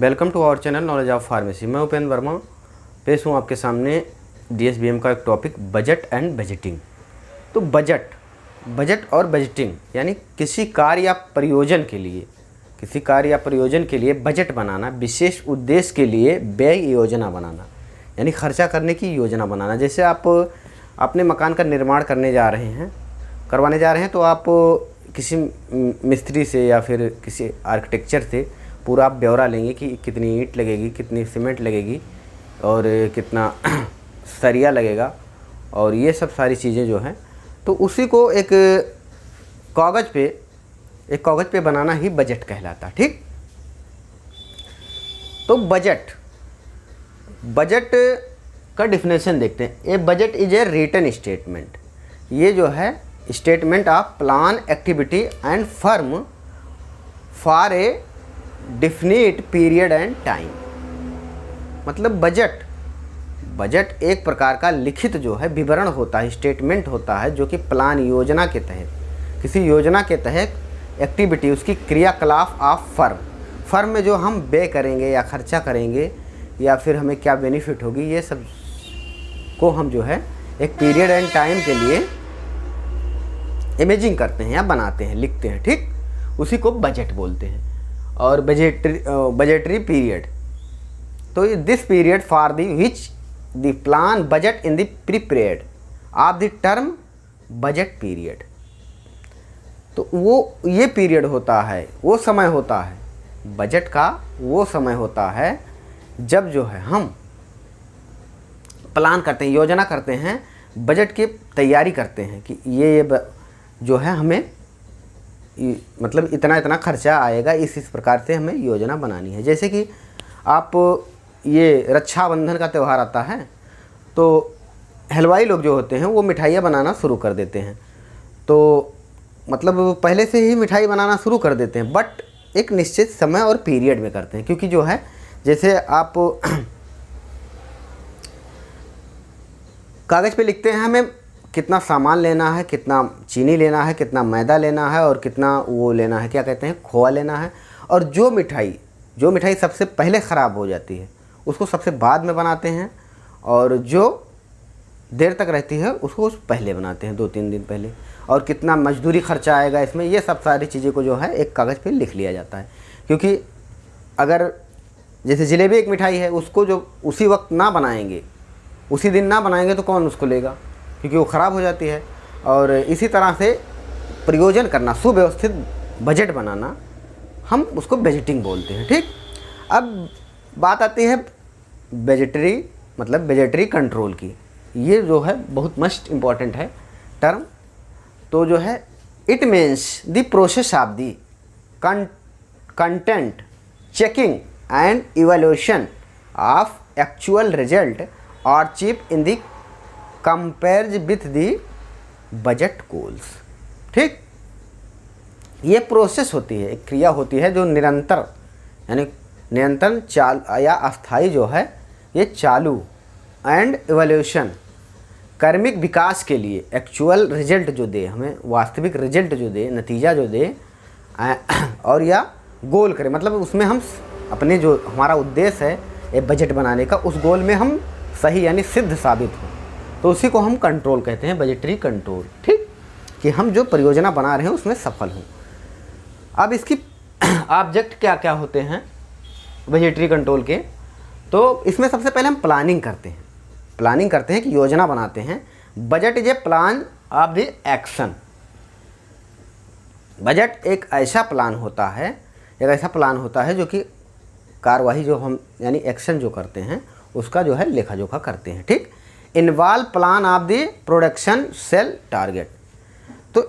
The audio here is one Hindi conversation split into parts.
Welcome to our channel knowledge of pharmacy. मैं उपेंद्र वर्मा पेश हूँ आपके सामने डीएसबीएम का एक टॉपिक बजट एंड बजटिंग। तो बजट और बजटिंग यानी किसी कार्य या प्रयोजन के लिए बजट बनाना, विशेष उद्देश्य के लिए व्यय योजना बनाना यानी खर्चा करने की योजना बनाना। जैसे आप अपने मकान का निर्माण करवाने जा रहे हैं तो आप किसी मिस्त्री से या फिर किसी आर्किटेक्चर से पूरा आप ब्यौरा लेंगे कि कितनी ईंट लगेगी, कितनी सीमेंट लगेगी और कितना सरिया लगेगा और ये सब सारी चीज़ें जो हैं, तो उसी को एक कागज़ पे बनाना ही बजट कहलाता है। ठीक, तो बजट का डिफिनेशन देखते हैं। A budget is a written statement. ये जो है statement of plan activity and firm for a definite period and time. मतलब बजट एक प्रकार का लिखित जो है विवरण होता है, स्टेटमेंट होता है, जो कि प्लान योजना के तहत, किसी योजना के तहत एक्टिविटी, उसकी क्रियाकलाप ऑफ फर्म में जो हम व्यय करेंगे या खर्चा करेंगे या फिर हमें क्या बेनिफिट होगी, ये सब को हम जो है एक पीरियड एंड टाइम के लिए इमेजिंग करते हैं या बनाते हैं, लिखते हैं। ठीक, उसी को बजट बोलते हैं। और बजटरी पीरियड, तो this period for the which the plan budget in the period of the term budget period. तो वो ये पीरियड होता है, वो समय होता है, बजट का वो समय होता है जब जो है हम प्लान करते हैं, योजना करते हैं, बजट की तैयारी करते हैं कि ये जो है हमें मतलब इतना खर्चा आएगा, इस प्रकार से हमें योजना बनानी है। जैसे कि आप ये रक्षाबंधन का त्यौहार आता है तो हलवाई लोग जो होते हैं वो मिठाइयाँ बनाना शुरू कर देते हैं। तो मतलब पहले से ही मिठाई बनाना शुरू कर देते हैं, बट एक निश्चित समय और पीरियड में करते हैं। क्योंकि जो है जैसे आप कागज़ पे लिखते हैं हमें कितना सामान लेना है, कितना चीनी लेना है, कितना मैदा लेना है और कितना वो लेना है, क्या कहते हैं, खोआ लेना है। और जो मिठाई सबसे पहले ख़राब हो जाती है उसको सबसे बाद में बनाते हैं, और जो देर तक रहती है उसको पहले बनाते हैं, 2-3 दिन पहले। और कितना मजदूरी खर्चा आएगा इसमें, ये सब सारी चीज़ें को जो है एक कागज़ पे लिख लिया जाता है। क्योंकि अगर जैसे जलेबी एक मिठाई है, उसको जो उसी वक्त ना बनाएंगे, उसी दिन ना बनाएंगे तो कौन उसको लेगा, क्योंकि वो ख़राब हो जाती है। और इसी तरह से प्रयोजन करना, सुव्यवस्थित बजट बनाना, हम उसको बजटिंग बोलते हैं। ठीक, अब बात आती है बजटरी कंट्रोल की। ये जो है बहुत मस्ट इम्पॉर्टेंट है टर्म। तो जो है it means the process of the content checking and evaluation of actual result और cheap in the compared with the budget goals. ठीक, ये प्रोसेस होती है, एक क्रिया होती है जो निरंतर चाल या अस्थाई जो है, ये चालू एंड इवैल्यूएशन, कर्मिक विकास के लिए एक्चुअल रिजल्ट जो दे, हमें वास्तविक रिजल्ट जो दे, नतीजा जो दे, और या गोल करे, मतलब उसमें हम अपने जो हमारा उद्देश्य है ये बजट बनाने का, उस गोल में हम सही यानी सिद्ध साबित हों, तो उसी को हम कंट्रोल कहते हैं, बजटरी कंट्रोल। ठीक, कि हम जो परियोजना बना रहे हैं उसमें सफल हों। अब इसकी ऑब्जेक्ट क्या क्या होते हैं बजटरी कंट्रोल के, तो इसमें सबसे पहले हम प्लानिंग करते हैं कि योजना बनाते हैं। Budget is A plan of the action. Budget एक ऐसा प्लान होता है जो कि कार्यवाही जो हम यानी एक्शन जो करते हैं उसका जो है लेखा जोखा करते हैं। ठीक, involve plan of the production sale target. तो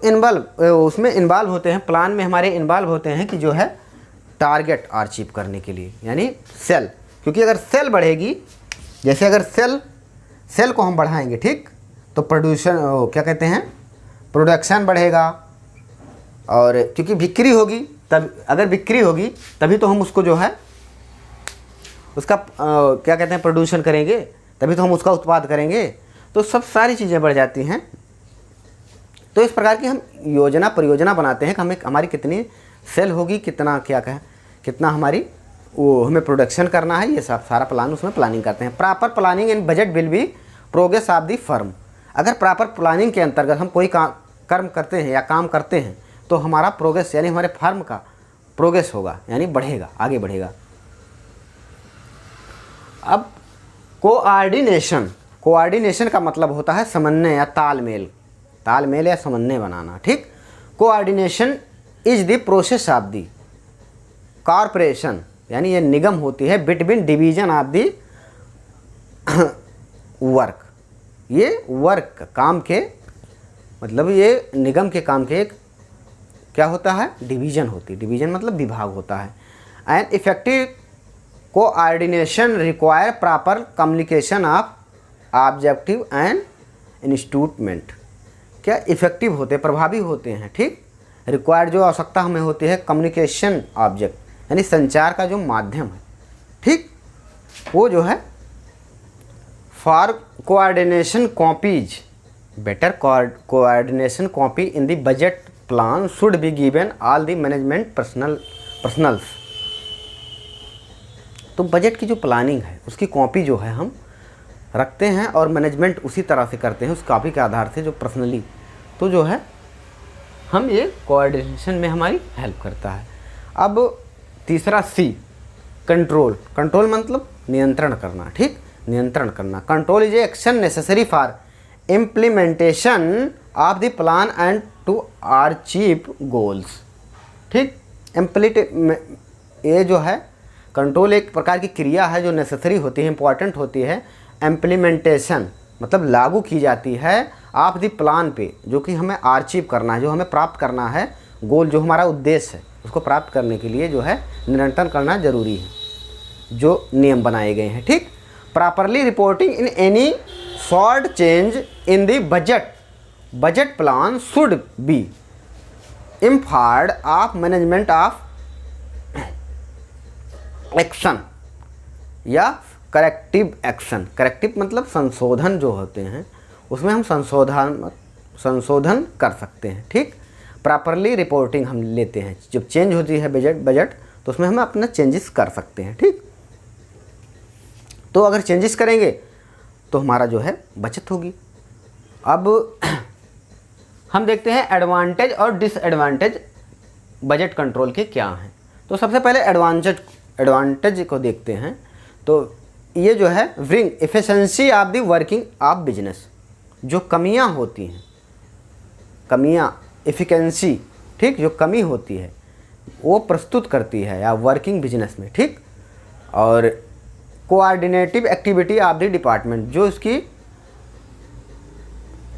उसमें इन्वॉल्व होते हैं, प्लान में हमारे इन्वॉल्व होते हैं कि जो है टारगेट अचीव करने के लिए यानी सेल। क्योंकि अगर सेल बढ़ेगी, जैसे अगर सेल को हम बढ़ाएंगे, ठीक, तो प्रोडक्शन बढ़ेगा। और क्योंकि बिक्री होगी, तब अगर बिक्री होगी तभी तो हम उसको जो है उसका प्रोड्यूशन करेंगे, तभी तो हम उसका उत्पाद करेंगे। तो सब सारी चीज़ें बढ़ जाती हैं। तो इस प्रकार की हम परियोजना बनाते हैं कि हमारी कितनी सेल होगी, कितना हमारी वो हमें प्रोडक्शन करना है, ये सब सारा प्लान उसमें प्लानिंग करते हैं। Proper planning and budget will be progress of the firm. अगर प्रॉपर प्लानिंग के अंतर्गत हम कोई कर्म करते हैं या काम करते हैं तो हमारा प्रोग्रेस यानी हमारे फर्म का प्रोग्रेस होगा, यानी बढ़ेगा, आगे बढ़ेगा। अब कोऑर्डिनेशन, कोऑर्डिनेशन का मतलब होता है समन्वय या तालमेल, तालमेल या समन्वय बनाना, ठीक। Coordination is the process of the corporation, यानी ये निगम होती है between division of the work. ये वर्क काम के मतलब ये निगम के काम के एक क्या होता है, डिवीजन होती है। डिवीजन मतलब विभाग होता है। And effective coordination require proper communication of objective and instrument. क्या इफेक्टिव होते हैं, प्रभावी होते हैं, ठीक। रिक्वायर जो आवश्यकता हमें होती है कम्युनिकेशन ऑब्जेक्ट यानी संचार का जो माध्यम है, ठीक, वो जो है for coordination copies better coordination copy in the budget plan should be given all the management personnels. तो बजट की जो प्लानिंग है उसकी कॉपी जो है हम रखते हैं और मैनेजमेंट उसी तरह से करते हैं उस कॉपी के आधार से जो पर्सनली, तो जो है हम ये कोऑर्डिनेशन में हमारी हेल्प करता है। अब तीसरा सी, कंट्रोल। कंट्रोल मतलब नियंत्रण करना, ठीक, नियंत्रण करना। Control is action necessary for implementation of the plan and to achieve goals, ठीक। ये जो है कंट्रोल एक प्रकार की क्रिया है जो नेसेसरी होती है, इंपॉर्टेंट होती है। इम्प्लीमेंटेशन मतलब लागू की जाती है ऑफ द प्लान पे, जो कि हमें अचीव करना है, जो हमें प्राप्त करना है, गोल जो हमारा उद्देश्य है उसको प्राप्त करने के लिए जो है निरंतर करना जरूरी है, जो नियम बनाए गए हैं, ठीक। Properly reporting in any short change in the budget plan should be informed of management of action या करेक्टिव एक्शन। करेक्टिव मतलब संशोधन जो होते हैं उसमें हम संशोधन कर सकते हैं, ठीक। प्रॉपरली रिपोर्टिंग हम लेते हैं, जब चेंज होती है बजट तो उसमें हम अपना चेंजेस कर सकते हैं, ठीक। तो अगर चेंजेस करेंगे तो हमारा जो है बचत होगी। अब हम देखते हैं एडवांटेज और डिसएडवांटेज बजट कंट्रोल के क्या हैं। तो सबसे पहले एडवांटेज को देखते हैं। तो ये जो है bring efficiency of the working of business, जो कमियां होती हैं, कमियां एफिशिएंसी, ठीक, जो कमी होती है वो प्रस्तुत करती है या वर्किंग बिजनेस में, ठीक। और coordinative activity of the department, जो इसकी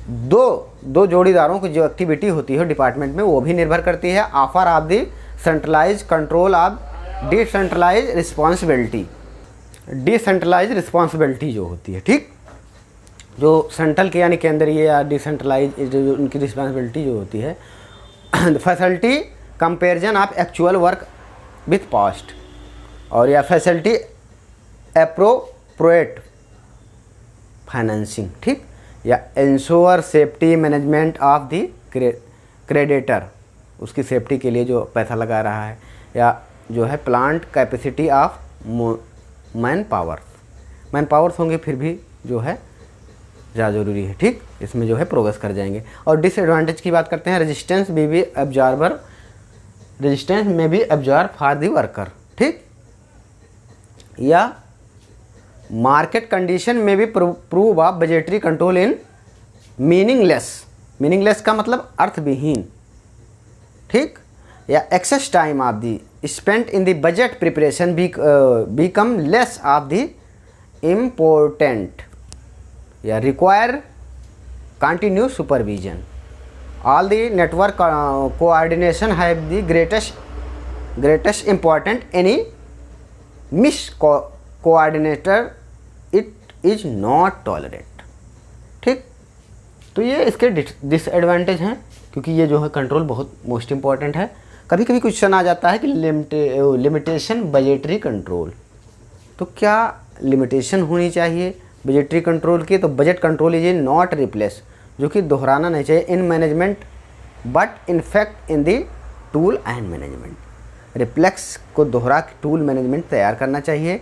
दो जोड़ीदारों की जो एक्टिविटी होती है डिपार्टमेंट में वो भी निर्भर करती है। Offer of the centralize control of decentralize responsibility जो होती है, ठीक, जो सेंट्रल के यानी केंद्रीय या डिसेंट्रलाइज जो उनकी रिस्पॉन्सिबिलिटी जो होती है। Facility comparison of actual work with past, और या फैसिलिटी एप्रोप्रिएट फाइनेंसिंग, ठीक, या ensure safety management of the creditor, उसकी सेफ्टी के लिए जो पैसा लगा रहा है, या जो है plant capacity of man powers होंगे फिर भी जो है ज़्यादा ज़रूरी है, ठीक, इसमें जो है प्रोग्रेस कर जाएंगे। और डिसएडवांटेज की बात करते हैं। रेजिस्टेंस में भी एब्जॉर्ब फॉर द वर्कर, ठीक, या मार्केट कंडीशन में भी prove of budgetary control in meaningless का मतलब अर्थविहीन, ठीक, या excess time of the spent in the budget preparation become less of the important, या require continuous supervision. All the network coordination have the greatest important any miss coordinator it is not tolerate, ठीक। तो ये इसके डिसएडवांटेज हैं, क्योंकि ये जो है कंट्रोल बहुत मोस्ट इम्पॉर्टेंट है। कभी कभी क्वेश्चन आ जाता है कि लिमिटेशन बजटरी कंट्रोल, तो क्या लिमिटेशन होनी चाहिए बजटरी कंट्रोल की? तो budget control is not replace, जो कि दोहराना नहीं चाहिए in management but in fact in the tool and management. Reflex को दोहरा के टूल मैनेजमेंट तैयार करना चाहिए।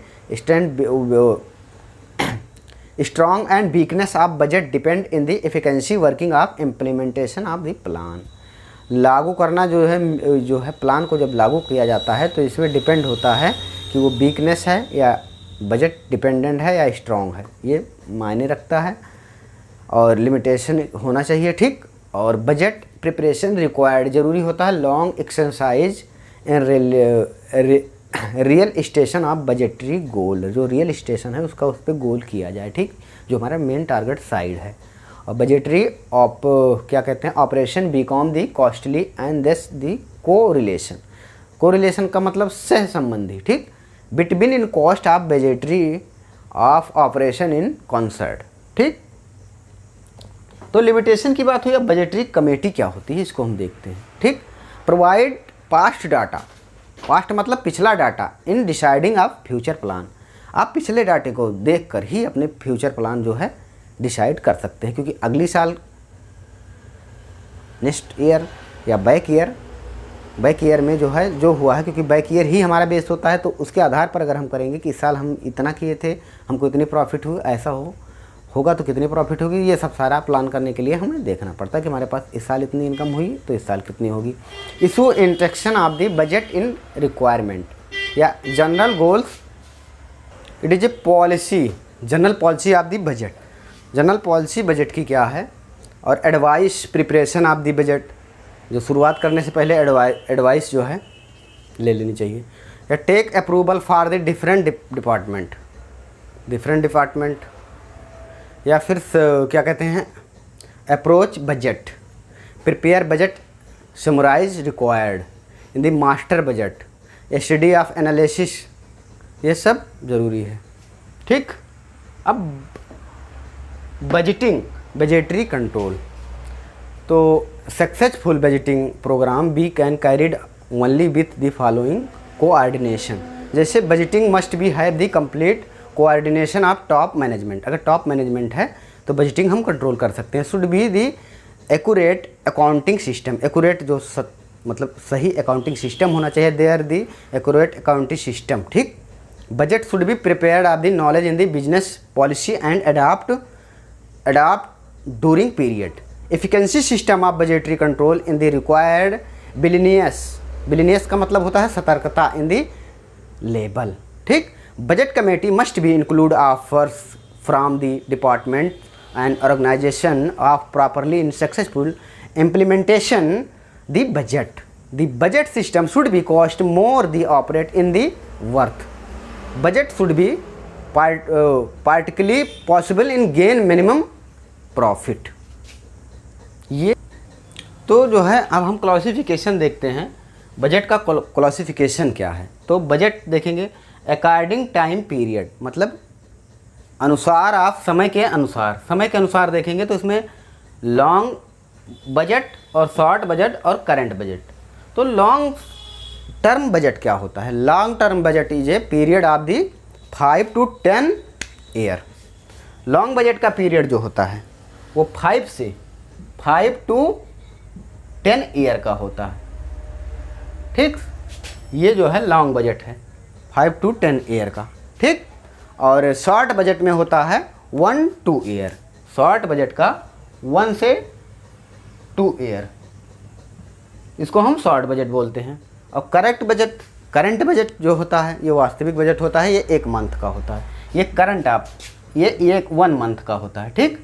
Strong and weakness of budget depend in the efficiency working of implementation of the plan. लागू करना जो है प्लान को जब लागू किया जाता है तो इसमें डिपेंड होता है कि वो वीकनेस है या बजट डिपेंडेंट है या स्ट्रॉन्ग है, ये मायने रखता है। और लिमिटेशन होना चाहिए, ठीक। और बजट प्रिपरेशन रिक्वायर्ड, ज़रूरी होता है long exercise and real station of budgetary goal. जो रियल स्टेशन है उसका उस पर गोल किया जाए, ठीक, जो हमारा मेन टारगेट साइड है। और बजटरी क्या कहते हैं operation become the costly and this the correlation. Correlation का मतलब सह संबंधी, ठीक, between in cost of budgetary of operation in concert, ठीक। तो लिमिटेशन की बात हुई, अब बजटरी कमेटी क्या होती है इसको हम देखते हैं, ठीक। प्रोवाइड पास्ट डाटा, पास्ट मतलब पिछला data, in deciding of future plan. आप पिछले डाटे को देखकर ही अपने फ्यूचर प्लान जो है डिसाइड कर सकते हैं, क्योंकि अगली साल नेक्स्ट ईयर या बैक ईयर में जो है जो हुआ है, क्योंकि बैक ईयर ही हमारा बेस होता है, तो उसके आधार पर अगर हम करेंगे कि इस साल हम इतना किए थे, हमको इतनी प्रॉफिट हुई, ऐसा होगा तो कितनी प्रॉफिट होगी, ये सब सारा प्लान करने के लिए हमें देखना पड़ता है कि हमारे पास इस साल इतनी इनकम हुई तो इस साल कितनी होगी। Issue interaction of the budget in requirement या general goals, it is a policy, general policy of the budget. General policy budget की क्या है, और advice preparation of the budget, जो शुरुआत करने से पहले एडवाइस जो है ले लेनी चाहिए। या take approval for the different department, या फिर क्या कहते हैं approach budget, prepare budget, summarise required in the master budget, study of analysis, ये सब ज़रूरी है, ठीक। अब बजटिंग, बजटरी कंट्रोल, तो successful budgeting programme be can carried only with the following coordination. जैसे budgeting must be have the complete coordination of top management. अगर टॉप मैनेजमेंट है तो बजटिंग हम कंट्रोल कर सकते हैं। Should be the accurate accounting system, accurate जो मतलब सही अकाउंटिंग सिस्टम होना चाहिए, there the accurate accounting system, ठीक। Budget should be prepared of the knowledge in the business policy and adopt during period. Efficiency system of budgetary control in the required vigilance का मतलब होता है सतर्कता इन द लेबल, ठीक। Budget committee must be include offers from the department and organisation of properly in successful implementation the budget. The budget system should be cost more the operate in the worth. Budget should B particularly possible in gain minimum profit. ये तो जो है, अब हम क्लासिफिकेशन देखते हैं, बजट का क्लासिफिकेशन क्या है। तो बजट देखेंगे अकॉर्डिंग टाइम पीरियड, मतलब अनुसार आप समय के अनुसार देखेंगे तो इसमें लॉन्ग बजट और शॉर्ट बजट और करंट बजट। तो लॉन्ग टर्म बजट क्या होता है? Long term budget is a period of the 5 to 10 year. Long budget का पीरियड जो होता है वो 5 to 10 ईयर का होता है, ठीक। ये जो है लॉन्ग बजट है 5 to 10 ईयर का, ठीक। और शॉर्ट बजट में होता है 1 to 2 ईयर। शॉर्ट बजट का 1 से 2 ईयर, इसको हम शॉर्ट बजट बोलते हैं। और करंट बजट जो होता है, ये वास्तविक बजट होता है, ये 1 मंथ का होता है। ये करंट ये 1 मंथ का होता है, ठीक।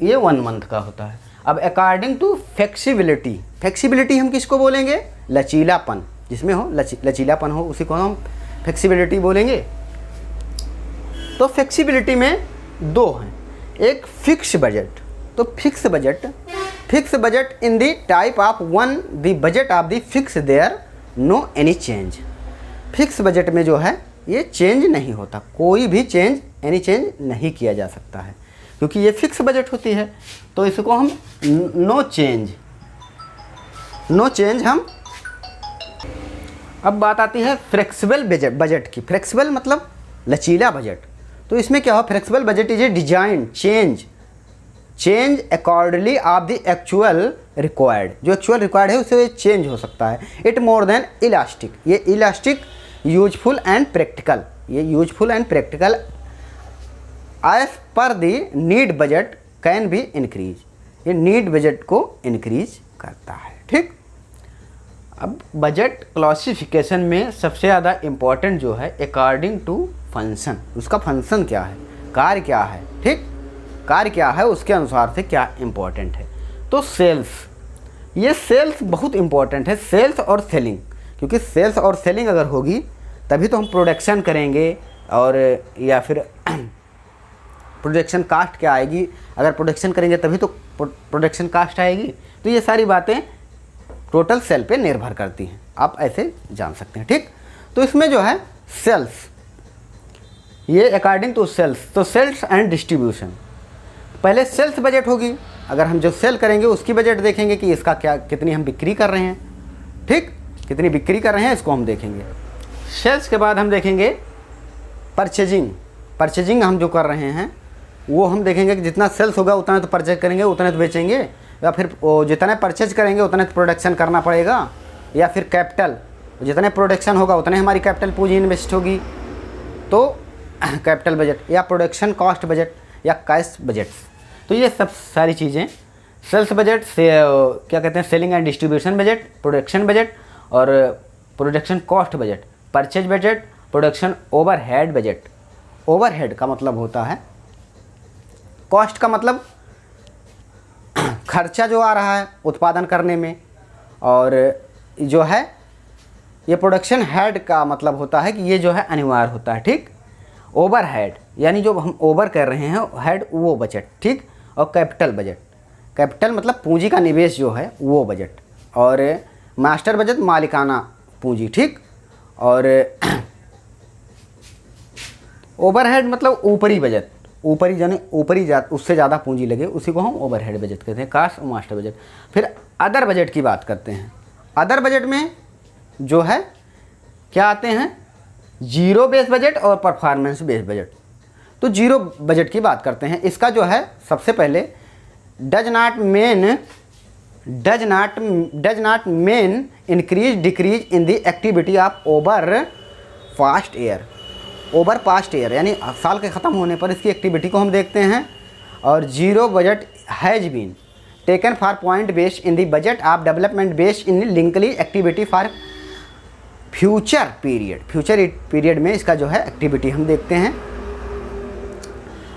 ये 1 मंथ का होता है। अब अकॉर्डिंग टू फ्लेक्सिबिलिटी हम किसको बोलेंगे? लचीलापन, जिसमें हो लचीलापन हो उसी को हम फ्लेक्सिबिलिटी बोलेंगे। तो फ्लेक्सिबिलिटी में 2 हैं, एक फिक्स बजट। तो fix budget in the type of 1 the budget of the fix there no any change. Fix budget में जो है ये चेंज नहीं होता, कोई भी एनी चेंज नहीं किया जा सकता है, क्योंकि ये फिक्स बजट होती है। तो इसको हम नो चेंज हम। अब बात आती है फ्लेक्सिबल बजट की। फ्लेक्सिबल मतलब लचीला बजट। तो इसमें क्या हो? Flexible budget is a design change accordingly of the actual required, जो एक्चुअल रिक्वायर्ड है उससे चेंज हो सकता है। इट मोर देन इलास्टिक, ये इलास्टिक, यूजफुल एंड प्रैक्टिकल, ये useful and practical as per the need budget can be increase, ये नीड बजट को इंक्रीज करता है। ठीक, अब बजट क्लासिफिकेशन में सबसे ज़्यादा इम्पॉर्टेंट जो है अकॉर्डिंग टू फंक्शन, उसका फंक्शन क्या है, कार्य क्या है। ठीक, कार्य क्या है उसके अनुसार से क्या इम्पोर्टेंट है। तो सेल्स, ये सेल्स बहुत इम्पोर्टेंट है, सेल्स और सेलिंग, क्योंकि सेल्स और सेलिंग अगर होगी तभी तो हम प्रोडक्शन करेंगे, और या फिर प्रोडक्शन कास्ट क्या आएगी, अगर प्रोडक्शन करेंगे तभी तो प्रोडक्शन कास्ट आएगी। तो ये सारी बातें टोटल सेल पे निर्भर करती हैं, आप ऐसे जान सकते हैं। ठीक, तो इसमें जो है सेल्स, ये अकॉर्डिंग टू सेल्स, तो सेल्स एंड डिस्ट्रीब्यूशन, पहले सेल्स बजट होगी, अगर हम जो सेल करेंगे उसकी बजट देखेंगे कि इसका क्या, कितनी हम बिक्री कर रहे हैं। ठीक, कितनी बिक्री कर रहे हैं इसको हम देखेंगे। सेल्स के बाद हम देखेंगे परचेजिंग, परचेजिंग हम जो कर रहे हैं वो हम देखेंगे कि जितना सेल्स होगा उतना तो परचेज करेंगे, उतना तो बेचेंगे, या फिर जितना परचेज करेंगे उतना तो प्रोडक्शन करना पड़ेगा, या फिर कैपिटल, जितने प्रोडक्शन होगा उतने हमारी कैपिटल पूंजी इन्वेस्ट होगी, तो कैपिटल बजट या प्रोडक्शन कॉस्ट बजट या कैश बजट। तो ये सब सारी चीज़ें, सेल्स बजट से क्या कहते हैं, selling and distribution budget, production budget और production cost budget, purchase budget, production overhead budget. Overhead का मतलब होता है, कॉस्ट का मतलब खर्चा जो आ रहा है उत्पादन करने में, और जो है ये प्रोडक्शन हेड का मतलब होता है कि ये जो है अनिवार्य होता है। ठीक, ओवरहेड यानी जो हम ओवर कर रहे हैं, हेड वो बजट। ठीक, और कैपिटल बजट, कैपिटल मतलब पूंजी का निवेश जो है वो बजट, और मास्टर बजट मालिकाना पूंजी। ठीक, और ओवरहेड मतलब ऊपरी बजट, ऊपरी यानी ऊपरी उससे ज़्यादा पूंजी लगे उसी को हम ओवरहेड बजट कहते हैं, कास्ट और मास्टर बजट। फिर अदर बजट की बात करते हैं। अदर बजट में जो है क्या आते हैं, जीरो बेस बजट और परफॉर्मेंस बेस बजट। तो जीरो बजट की बात करते हैं, इसका जो है सबसे पहले does not main increase decrease in the activity of over past year, over past year यानी साल के ख़त्म होने पर इसकी एक्टिविटी को हम देखते हैं। और zero budget has been taken for point based in the budget of development based in लिंकली activity for future period, future period में इसका जो है एक्टिविटी हम देखते हैं।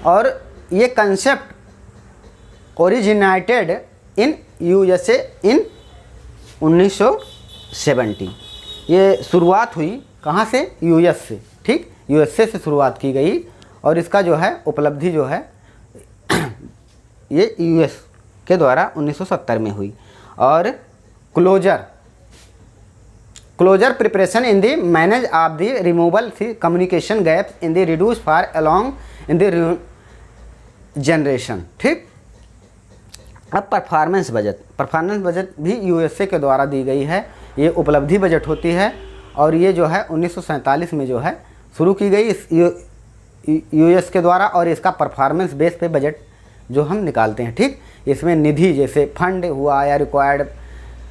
और ये कंसेप्ट ओरिजिनेटेड इन यूएसए इन 1970, ये शुरुआत हुई कहाँ से, यूएस से। ठीक, यूएसए से शुरुआत की गई, और इसका जो है उपलब्धि जो है ये यूएस के द्वारा 1970 में हुई। और closure preparation in the manage of the removal communication gaps in the reduce for along in the generation. ठीक, अब परफॉर्मेंस बजट भी यूएसए के द्वारा दी गई है, ये उपलब्धि बजट होती है, और ये जो है 1947 में जो है शुरू की गई इस यूएस के द्वारा, और इसका परफॉर्मेंस बेस पे बजट जो हम निकालते हैं। ठीक, इसमें निधि जैसे फंड हुआ या रिक्वायर्ड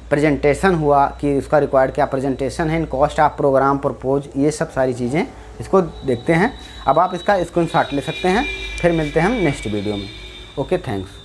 प्रेजेंटेशन हुआ कि उसका रिक्वायर्ड क्या प्रेजेंटेशन है, in cost of programme propose, ये सब सारी चीज़ें इसको देखते हैं। अब आप इसका स्क्रीनशॉट ले सकते हैं। फिर मिलते हैं हम नेक्स्ट वीडियो में। Okay, thanks.